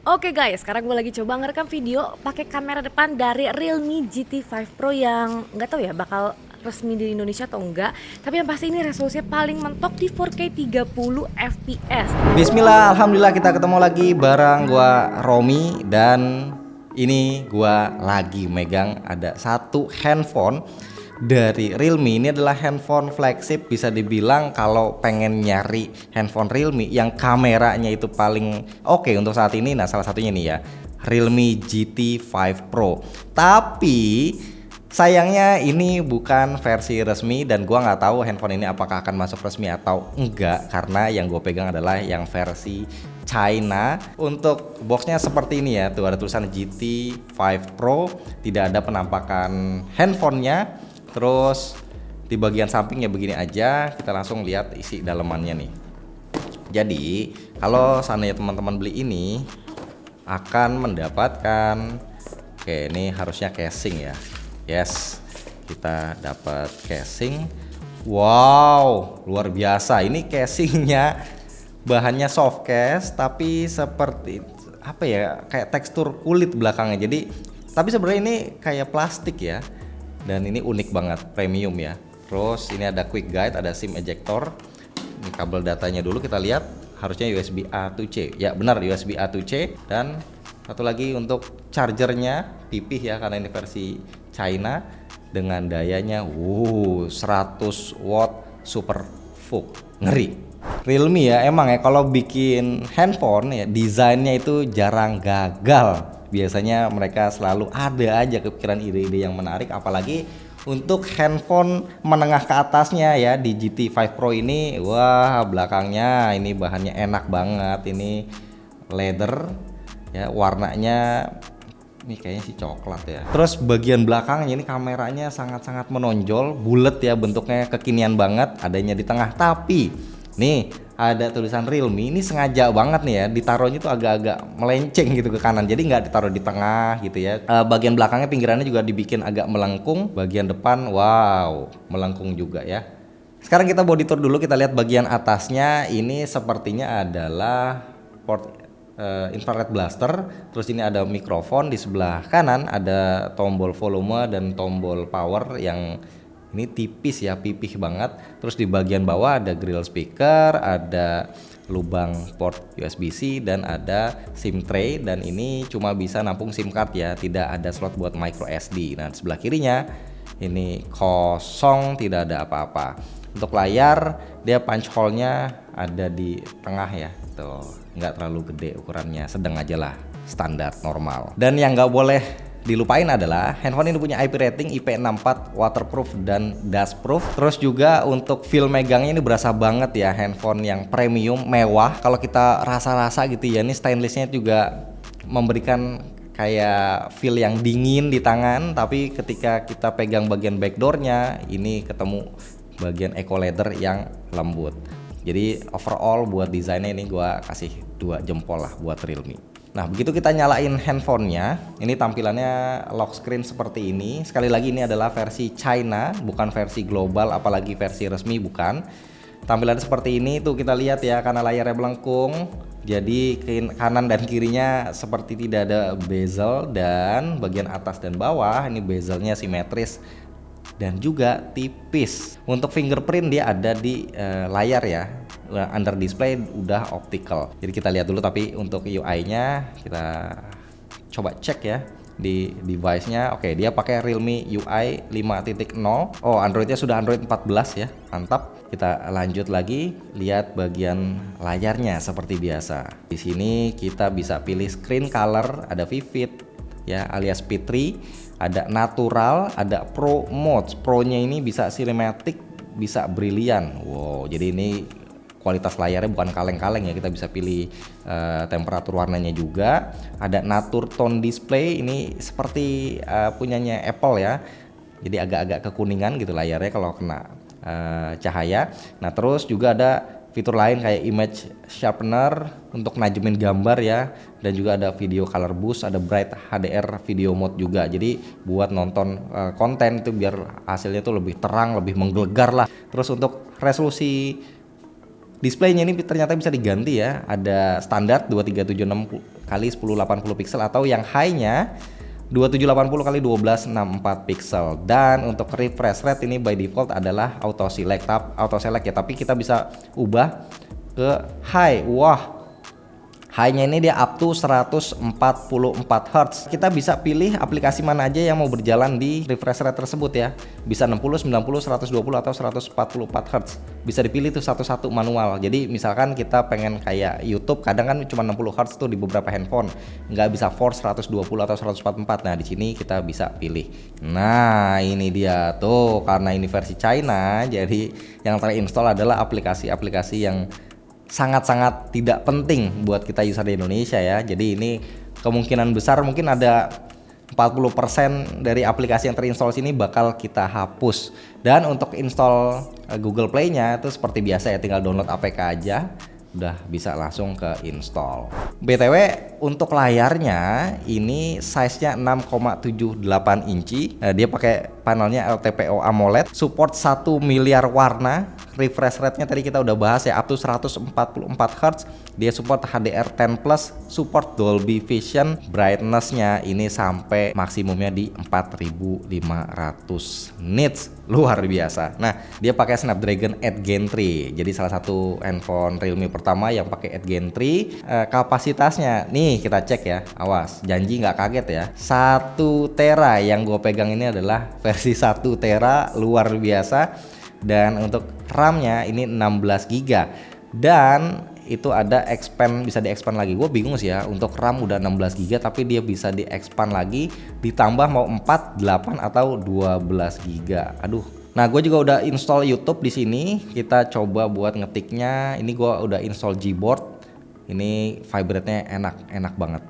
Oke guys, sekarang gue lagi coba ngerekam video pakai kamera depan dari Realme GT5 Pro yang nggak tahu ya bakal resmi di Indonesia atau enggak. Tapi yang pasti ini resolusinya paling mentok di 4K 30 fps. Bismillah, alhamdulillah kita ketemu lagi bareng gua Romi dan ini gua lagi megang ada satu handphone dari Realme. Ini adalah handphone flagship, bisa dibilang kalau pengen nyari handphone Realme yang kameranya itu paling oke untuk saat ini. Nah, salah satunya nih ya, Realme GT5 Pro. Tapi sayangnya ini bukan versi resmi dan gua nggak tahu handphone ini apakah akan masuk resmi atau enggak, karena yang gue pegang adalah yang versi China. Untuk boxnya seperti ini ya, tuh ada tulisan GT5 Pro, tidak ada penampakan handphonenya. Terus di bagian sampingnya begini aja, kita langsung lihat isi dalemannya nih. Jadi kalau seandainya teman-teman beli ini akan mendapatkan, oke ini harusnya casing ya. Yes, kita dapat casing. Wow, luar biasa. Ini casingnya bahannya soft case, tapi seperti apa ya, kayak tekstur kulit belakangnya. Jadi tapi sebenarnya ini kayak plastik ya. Dan ini unik banget, premium ya. Terus ini ada quick guide, ada SIM ejector. Ini kabel datanya dulu kita lihat, harusnya USB A to C. Ya benar, USB A to C. Dan satu lagi untuk chargernya pipih ya, karena ini versi China dengan dayanya 100 watt super VOOC. Ngeri. Realme ya emang ya kalau bikin handphone ya desainnya itu jarang gagal. Biasanya mereka selalu ada aja kepikiran ide-ide yang menarik, apalagi untuk handphone menengah ke atasnya ya di GT5 Pro ini. Wah, belakangnya ini bahannya enak banget, ini leather ya, warnanya ini kayaknya sih coklat ya. Terus bagian belakangnya ini kameranya sangat-sangat menonjol, bulat ya, bentuknya kekinian banget, adanya di tengah. Tapi nih ada tulisan Realme, ini sengaja banget nih ya, ditaruhnya tuh agak-agak melenceng gitu ke kanan, jadi nggak ditaruh di tengah gitu ya. Bagian belakangnya pinggirannya juga dibikin agak melengkung, bagian depan wow melengkung juga ya. Sekarang kita body tour dulu, kita lihat bagian atasnya. Ini sepertinya adalah port infrared blaster. Terus ini ada mikrofon, di sebelah kanan ada tombol volume dan tombol power yang ini tipis ya, pipih banget. Terus di bagian bawah ada grill speaker, ada lubang port USB-C dan ada SIM tray, dan ini cuma bisa nampung SIM card ya, tidak ada slot buat micro SD. Nah, sebelah kirinya ini kosong, tidak ada apa-apa. Untuk layar dia punch hole-nya ada di tengah ya, tuh nggak terlalu gede ukurannya, sedang aja lah, standar normal. Dan yang nggak boleh dilupain adalah handphone ini punya IP rating IP64, waterproof dan dustproof. Terus juga untuk feel megangnya ini berasa banget ya, handphone yang premium mewah. Kalau kita rasa-rasa gitu ya, ini stainlessnya juga memberikan kayak feel yang dingin di tangan. Tapi ketika kita pegang bagian backdoornya, ini ketemu bagian eco leather yang lembut. Jadi overall buat desainnya ini gua kasih 2 jempol lah buat Realme. Nah, begitu kita nyalain handphonenya, ini tampilannya lock screen seperti ini. Sekali lagi ini adalah versi China, bukan versi global, apalagi versi resmi bukan. Tampilan seperti ini tuh kita lihat ya, karena layarnya melengkung. Jadi kanan dan kirinya seperti tidak ada bezel, dan bagian atas dan bawah ini bezelnya simetris dan juga tipis. Untuk fingerprint dia ada di layar ya, under display udah optical. Jadi kita lihat dulu, tapi untuk UI-nya kita coba cek ya di device-nya. Oke, dia pakai Realme UI 5.0. Oh, Android-nya sudah Android 14 ya. Mantap. Kita lanjut lagi, lihat bagian layarnya seperti biasa. Di sini kita bisa pilih screen color, ada vivid ya alias P3, ada natural, ada pro modes. Pro-nya ini bisa cinematic, bisa brilian. Wow, jadi ini kualitas layarnya bukan kaleng-kaleng ya, kita bisa pilih temperatur warnanya juga. Ada nature tone display, ini seperti punyanya Apple ya. Jadi agak-agak kekuningan gitu layarnya kalau kena cahaya. Nah, terus juga ada fitur lain kayak image sharpener untuk najemin gambar ya, dan juga ada video color boost, ada bright HDR video mode juga. Jadi buat nonton konten itu biar hasilnya tuh lebih terang, lebih menggelegar lah. Terus untuk resolusi Displaynya ini ternyata bisa diganti ya. Ada standar 2376 kali 1080 pixel atau yang high-nya 2780 kali 1264 pixel. Dan untuk refresh rate ini by default adalah auto select ya, tapi kita bisa ubah ke high. Wah, high-nya ini dia up to 144 Hz. Kita bisa pilih aplikasi mana aja yang mau berjalan di refresh rate tersebut ya. Bisa 60, 90, 120 atau 144 Hz. Bisa dipilih tuh satu-satu manual. Jadi misalkan kita pengen kayak YouTube, kadang kan cuma 60 Hz tuh di beberapa handphone. Nggak bisa force 120 atau 144. Nah, di sini kita bisa pilih. Nah, ini dia tuh, karena ini versi China, jadi yang terinstall adalah aplikasi-aplikasi yang sangat-sangat tidak penting buat kita user di Indonesia ya. Jadi ini kemungkinan besar mungkin ada 40% dari aplikasi yang terinstall sini bakal kita hapus. Dan untuk install Google Play-nya itu seperti biasa ya, tinggal download APK aja, udah bisa langsung ke install. BTW untuk layarnya ini size-nya 6,78 inci. Dia pakai panelnya LTPO AMOLED, support 1 miliar warna. Refresh rate-nya tadi kita udah bahas ya, up to 144 Hz. Dia support HDR10+, support Dolby Vision. Brightness-nya ini sampai maksimumnya di 4500 nits. Luar biasa. Nah, dia pakai Snapdragon 8 Gen 3. Jadi salah satu handphone Realme pertama yang pakai 8 Gen 3. Kapasitasnya nih kita cek ya. Awas, janji nggak kaget ya. 1 tera yang gue pegang ini adalah versi 1 tera, luar biasa. Dan untuk RAM-nya ini 16 GB. Dan itu ada expand, bisa di-expand lagi. Gue bingung sih ya, untuk RAM udah 16 GB tapi dia bisa di-expand lagi, ditambah mau 4, 8 atau 12 GB. Aduh. Nah, gue juga udah install YouTube di sini. Kita coba buat ngetiknya. Ini gue udah install Gboard. Ini vibrate-nya enak banget.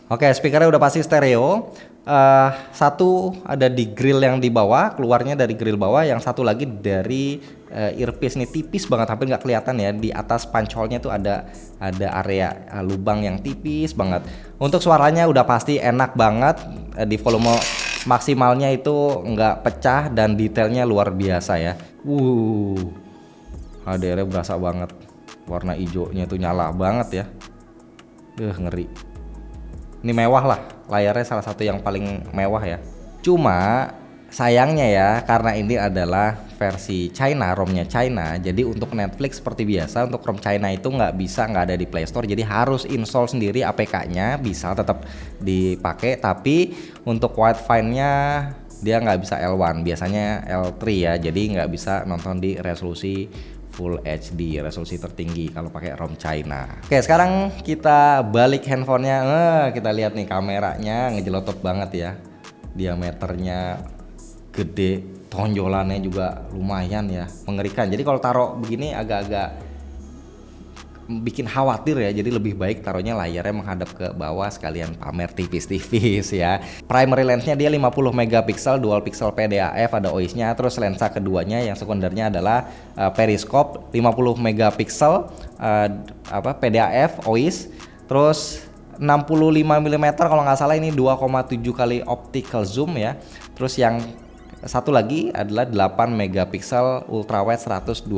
Oke, speakernya udah pasti stereo. Satu ada di grill yang di bawah, keluarnya dari grill bawah. Yang satu lagi dari earpiece nih, tipis banget, hampir nggak kelihatan ya. Di atas pancolnya tuh ada area lubang yang tipis banget. Untuk suaranya udah pasti enak banget. Di volume maksimalnya itu nggak pecah dan detailnya luar biasa ya. HDR-nya berasa banget. Warna hijaunya tuh nyala banget ya. Ngeri. Ini mewah lah, layarnya salah satu yang paling mewah ya. Cuma sayangnya ya, karena ini adalah versi China, ROM-nya China. Jadi untuk Netflix seperti biasa, untuk ROM China itu nggak ada di Play Store. Jadi harus install sendiri APK-nya, bisa tetap dipakai. Tapi untuk Wi-Fi-nya dia nggak bisa L1, biasanya L3 ya. Jadi nggak bisa nonton di resolusi Full HD, resolusi tertinggi kalau pakai ROM China. Oke, sekarang kita balik handphonenya. Kita lihat nih, kameranya ngejelotot banget ya. Diameternya gede, tonjolannya juga lumayan ya, mengerikan. Jadi kalau taruh begini agak-agak bikin khawatir ya. Jadi lebih baik taruhnya layarnya menghadap ke bawah, sekalian pamer tipis-tipis ya. Primary lensnya dia 50 megapiksel, dual pixel PDAF, ada OIS-nya. Terus lensa keduanya yang sekundernya adalah periscope 50 megapiksel, PDAF, OIS. Terus 65 mm kalau nggak salah, ini 2,7 kali optical zoom ya. Terus yang satu lagi adalah 8 megapiksel ultrawide 112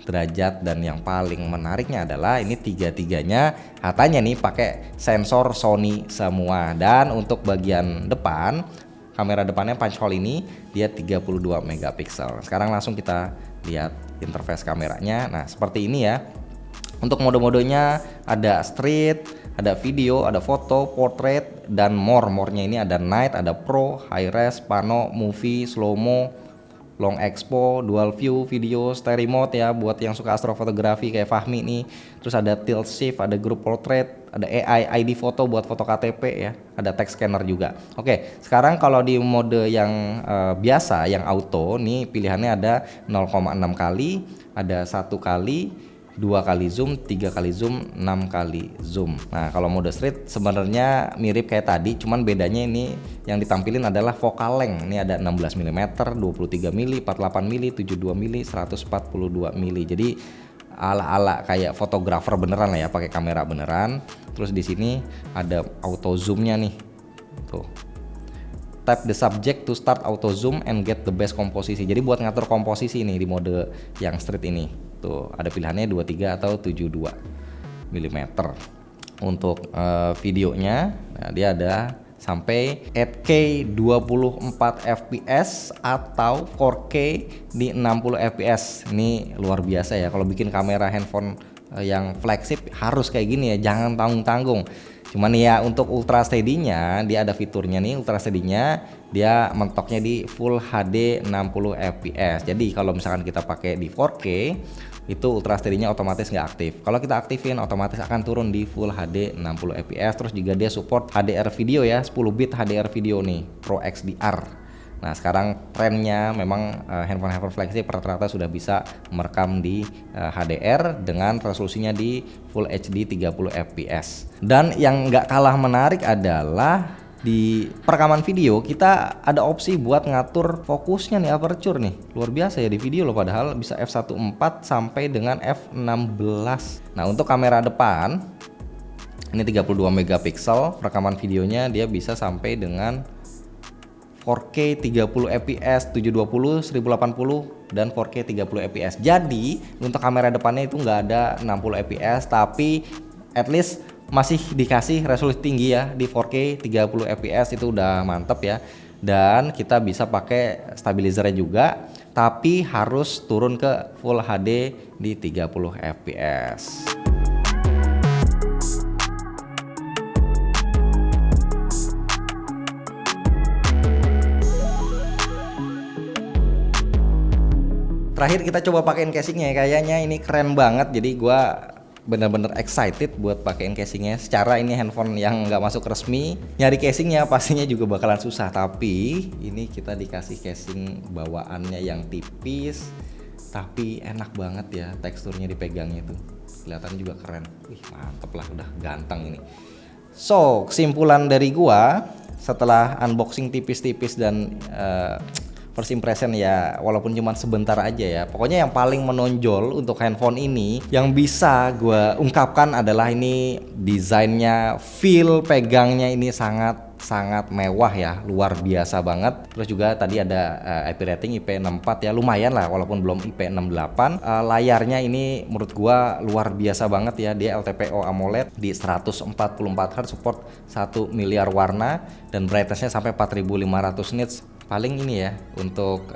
derajat. Dan yang paling menariknya adalah ini tiga-tiganya katanya nih pakai sensor Sony semua. Dan untuk bagian depan, kamera depannya punch hole ini dia 32 megapiksel. Sekarang langsung kita lihat interface kameranya. Nah, seperti ini ya. Untuk mode-modenya ada street, ada video, ada foto, portrait, dan more-nya ini ada night, ada pro, high res, pano, movie, slow mo, long expo, dual view, video, stereo mode ya buat yang suka astrofotografi kayak Fahmi nih. Terus ada tilt shift, ada group portrait, ada AI ID foto buat foto KTP ya, ada text scanner juga. Oke, sekarang kalau di mode yang biasa, yang auto nih pilihannya ada 0,6 kali, ada 1 kali, 2 kali zoom, 3 kali zoom, 6 kali zoom. Nah, kalau mode street sebenarnya mirip kayak tadi, cuman bedanya ini yang ditampilin adalah focal length. Ini ada 16 mm, 23 mm, 48 mm, 72 mm, 142 mm. Jadi ala-ala kayak fotografer beneran lah ya, pakai kamera beneran. Terus di sini ada auto zoomnya nih. Tuh. Tap the subject to start auto zoom and get the best komposisi. Jadi buat ngatur komposisi nih di mode yang street ini. Tuh, ada pilihannya 23 atau 72 mm. Untuk videonya, nah dia ada sampai 8K 24 fps atau 4K di 60 fps. Ini luar biasa ya, kalau bikin kamera handphone yang flagship harus kayak gini ya, jangan tanggung-tanggung. Cuman ya untuk ultra steady-nya dia ada fiturnya nih, ultra steady-nya dia mentoknya di Full HD 60 fps. Jadi kalau misalkan kita pakai di 4K itu ultra steady-nya otomatis nggak aktif. Kalau kita aktifin otomatis akan turun di Full HD 60 fps. Terus juga dia support HDR video ya, 10 bit HDR video nih, Pro XDR. Nah sekarang trennya memang handphone flagship rata-rata sudah bisa merekam di HDR dengan resolusinya di Full HD 30 fps. Dan yang nggak kalah menarik adalah di perekaman video kita ada opsi buat ngatur fokusnya nih, aperture nih. Luar biasa ya di video loh, padahal bisa f1.4 sampai dengan f16. Nah untuk kamera depan ini 32 megapiksel, perekaman videonya dia bisa sampai dengan 4K 30 fps 720 1080 dan 4K 30 fps. Jadi untuk kamera depannya itu nggak ada 60 fps, tapi at least masih dikasih resolusi tinggi ya di 4K 30 fps, itu udah mantep ya. Dan kita bisa pakai stabilizernya juga, tapi harus turun ke Full HD di 30 fps. Terakhir kita coba pakein casingnya, kayaknya ini keren banget, jadi gua bener-bener excited buat pakein casingnya. Secara ini handphone yang nggak masuk resmi, nyari casingnya pastinya juga bakalan susah, tapi ini kita dikasih casing bawaannya yang tipis tapi enak banget ya, teksturnya dipegangnya tuh kelihatannya juga keren. Wih mantep lah, udah ganteng ini. So kesimpulan dari gua setelah unboxing tipis-tipis dan first impression ya, walaupun cuma sebentar aja ya, pokoknya yang paling menonjol untuk handphone ini yang bisa gue ungkapkan adalah ini desainnya, feel pegangnya ini sangat mewah ya, luar biasa banget. Terus juga tadi ada IP rating IP64 ya, lumayan lah walaupun belum IP68. Layarnya ini menurut gua luar biasa banget ya, dia LTPO AMOLED di 144 Hz, support 1 miliar warna dan brightnessnya sampai 4500 nits. Paling ini ya untuk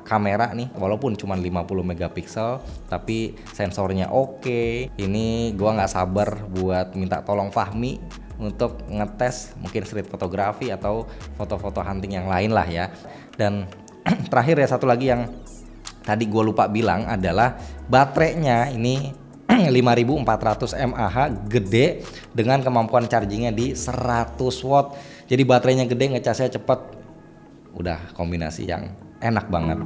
kamera nih, walaupun cuma 50 megapiksel tapi sensornya oke. Ini gua nggak sabar buat minta tolong Fahmi untuk ngetes mungkin street fotografi atau foto-foto hunting yang lain lah ya. Dan terakhir ya, satu lagi yang tadi gue lupa bilang adalah baterainya ini 5400 mAh, gede dengan kemampuan chargingnya di 100 watt. Jadi baterainya gede, ngecasnya cepet, udah kombinasi yang enak banget.